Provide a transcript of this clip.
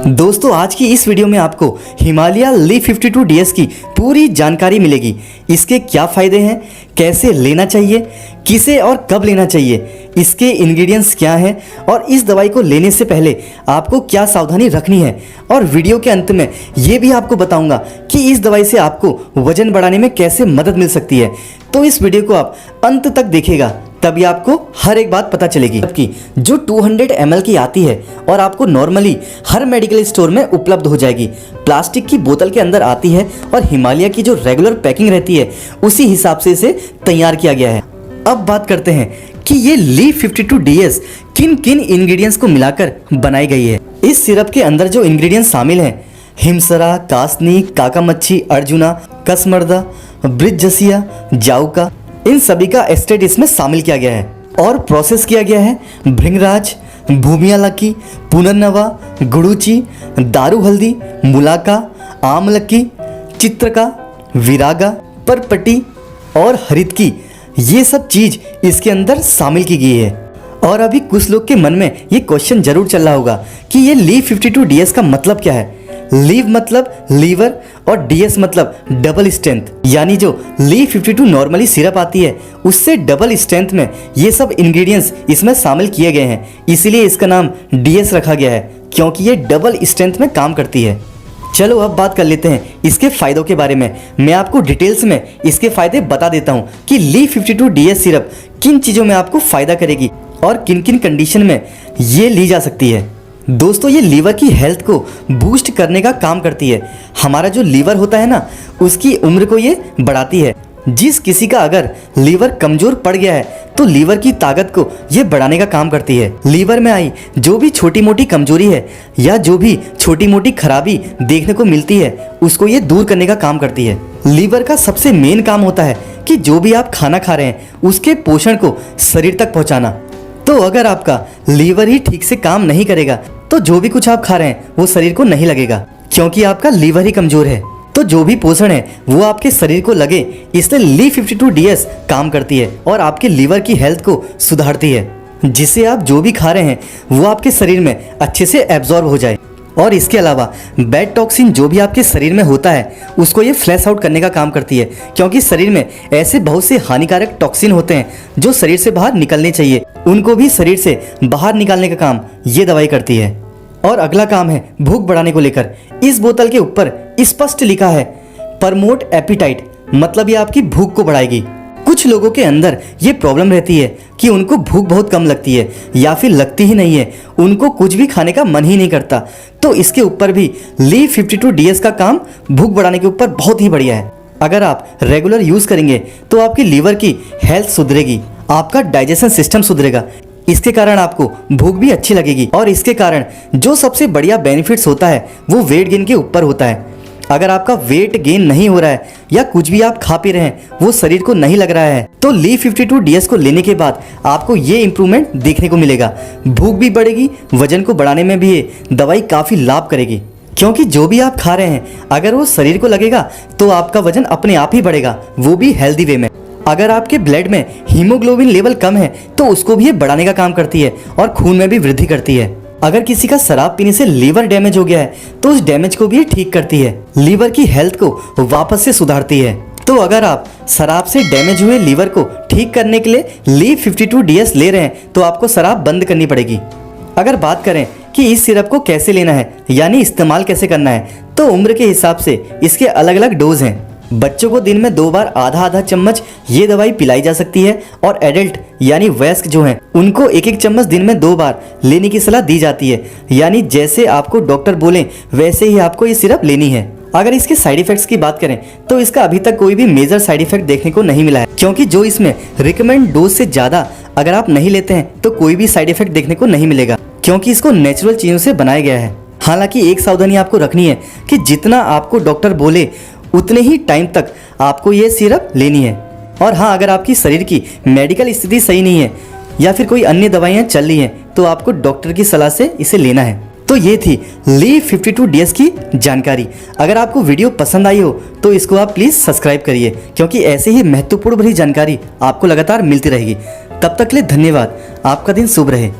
दोस्तों आज की इस वीडियो में आपको हिमालय लीफ 52 DS की पूरी जानकारी मिलेगी। इसके क्या फ़ायदे हैं, कैसे लेना चाहिए, किसे और कब लेना चाहिए, इसके इंग्रेडिएंट्स क्या हैं और इस दवाई को लेने से पहले आपको क्या सावधानी रखनी है। और वीडियो के अंत में ये भी आपको बताऊंगा कि इस दवाई से आपको वजन बढ़ाने में कैसे मदद मिल सकती है। तो इस वीडियो को आप अंत तक देखिएगा, तभी आपको हर एक बात पता चलेगी। जबकि जो 200 ml की आती है और आपको नॉर्मली हर मेडिकल स्टोर में उपलब्ध हो जाएगी, प्लास्टिक की बोतल के अंदर आती है और हिमालय की जो रेगुलर पैकिंग रहती है उसी हिसाब से इसे तैयार किया गया है। अब बात करते हैं कि ये लीफ 52 DS किन किन इंग्रेडिएंट्स को मिलाकर बनाई गई है। इस सिरप के अंदर जो इंग्रेडिएंट्स शामिल हैं, हिमसरा, कासनी, काकामच्छी, अर्जुना, कसमर्दा, ब्रिजसिया, जाउका, इन सभी का एस्टेट इसमें शामिल किया गया है और प्रोसेस किया गया है भृंगराज, भूमियालक्की, पुनर्नवा, गुड़ूची, दारू हल्दी, मुलाका, आमलक्की, चित्रका, विरागा, परपटी और हरितकी, ये सब चीज इसके अंदर शामिल की गई है। और अभी कुछ लोग के मन में ये क्वेश्चन जरूर चल रहा होगा कि ये लीफ 52 DS का मतलब क्या है। लीव मतलब लीवर और DS मतलब डबल स्ट्रेंथ, यानी जो लीफ 52 नॉर्मली सिरप आती है उससे डबल स्ट्रेंथ में ये सब इंग्रेडिएंट्स इसमें शामिल किए गए हैं, इसीलिए इसका नाम DS रखा गया है, क्योंकि ये डबल स्ट्रेंथ में काम करती है। चलो अब बात कर लेते हैं इसके फायदों के बारे में। मैं आपको डिटेल्स में इसके फायदे बता देता हूँ कि लीफ 52 DS सिरप किन चीज़ों में आपको फ़ायदा करेगी और किन किन कंडीशन में ये ली जा सकती है। दोस्तों ये लीवर की हेल्थ को बूस्ट करने का काम करती है। हमारा जो लीवर होता है ना, उसकी उम्र को ये बढ़ाती है। जिस किसी का अगर लीवर कमज़ोर पड़ गया है तो लीवर की ताकत को ये बढ़ाने का काम करती है। लीवर में आई जो भी छोटी मोटी कमजोरी है या जो भी छोटी मोटी खराबी देखने को मिलती है उसको ये दूर करने का काम करती है। लीवर का सबसे मेन काम होता है कि जो भी आप खाना खा रहे हैं उसके पोषण को शरीर तक पहुँचाना। तो अगर आपका लीवर ही ठीक से काम नहीं करेगा तो जो भी कुछ आप खा रहे हैं वो शरीर को नहीं लगेगा, क्योंकि आपका लीवर ही कमजोर है। तो जो भी पोषण है वो आपके शरीर को लगे, इसलिए लीफ 52 DS काम करती है और आपके लीवर की हेल्थ को सुधारती है, जिससे आप जो भी खा रहे हैं वो आपके शरीर में अच्छे से एब्जॉर्ब हो जाए। और इसके अलावा बैड टॉक्सिन जो भी आपके शरीर में होता है उसको ये फ्लैश आउट करने का काम करती है, क्योंकि शरीर में ऐसे बहुत से हानिकारक टॉक्सिन होते हैं जो शरीर से बाहर निकलने चाहिए, उनको भी शरीर से बाहर निकालने का काम ये दवाई करती है। और अगला काम है भूख बढ़ाने को लेकर। इस बोतल के ऊपर स्पष्ट लिखा है प्रमोट एपिटाइट, मतलब ये आपकी भूख को बढ़ाएगी। कुछ लोगों के अंदर ये प्रॉब्लम रहती है कि उनको भूख बहुत कम लगती है या फिर लगती ही नहीं है, उनको कुछ भी खाने का मन ही नहीं करता। तो इसके ऊपर भी लीफ 52 DS का काम भूख बढ़ाने के ऊपर बहुत ही बढ़िया है। अगर आप रेगुलर यूज़ करेंगे तो आपकी लीवर की हेल्थ सुधरेगी, आपका डाइजेशन सिस्टम सुधरेगा, इसके कारण आपको भूख भी अच्छी लगेगी। और इसके कारण जो सबसे बढ़िया बेनिफिट्स होता है वो वेट गेन के ऊपर होता है। अगर आपका वेट गेन नहीं हो रहा है या कुछ भी आप खा पी रहे हैं वो शरीर को नहीं लग रहा है तो लीफ 52 DS को लेने के बाद आपको ये इंप्रूवमेंट देखने को मिलेगा। भूख भी बढ़ेगी, वजन को बढ़ाने में भी ये दवाई काफ़ी लाभ करेगी, क्योंकि जो भी आप खा रहे हैं अगर वो शरीर को लगेगा तो आपका वजन अपने आप ही बढ़ेगा, वो भी हेल्दी वे में। अगर आपके ब्लड में हीमोग्लोबिन लेवल कम है तो उसको भी ये बढ़ाने का काम करती है और खून में भी वृद्धि करती है। अगर किसी का शराब पीने से लीवर डैमेज हो गया है तो उस डैमेज को भी ये ठीक करती है, लीवर की हेल्थ को वापस से सुधारती है। तो अगर आप शराब से डैमेज हुए लीवर को ठीक करने के लिए लीफ 52 DS ले रहे हैं तो आपको शराब बंद करनी पड़ेगी। अगर बात करें कि इस सिरप को कैसे लेना है, यानी इस्तेमाल कैसे करना है, तो उम्र के हिसाब से इसके अलग अलग डोज हैं। बच्चों को दिन में 2 बार आधा आधा चम्मच ये दवाई पिलाई जा सकती है और एडल्ट यानी वयस्क जो हैं उनको 1-1 चम्मच दिन में 2 बार लेने की सलाह दी जाती है, यानी जैसे आपको डॉक्टर बोले वैसे ही आपको ये सिरप लेनी है। अगर इसके साइड इफेक्ट्स की बात करें तो इसका अभी तक कोई भी मेजर साइड इफेक्ट देखने को नहीं मिला है, क्योंकि जो इसमें रिकमेंड डोज से ज़्यादा अगर आप नहीं लेते हैं तो कोई भी साइड इफेक्ट देखने को नहीं मिलेगा, क्योंकि इसको नेचुरल चीज़ों से बनाया गया है। हालांकि एक सावधानी आपको रखनी है कि जितना आपको डॉक्टर बोले उतने ही टाइम तक आपको ये सिरप लेनी है। और हाँ, अगर आपकी शरीर की मेडिकल स्थिति सही नहीं है या फिर कोई अन्य दवाइयाँ चल रही हैं तो आपको डॉक्टर की सलाह से इसे लेना है। तो ये थी लीफ 52 DS की जानकारी। अगर आपको वीडियो पसंद आई हो तो इसको आप प्लीज़ सब्सक्राइब करिए, क्योंकि ऐसे ही महत्वपूर्ण भरी जानकारी आपको लगातार मिलती रहेगी। तब तक के लिए धन्यवाद। आपका दिन शुभ रहे।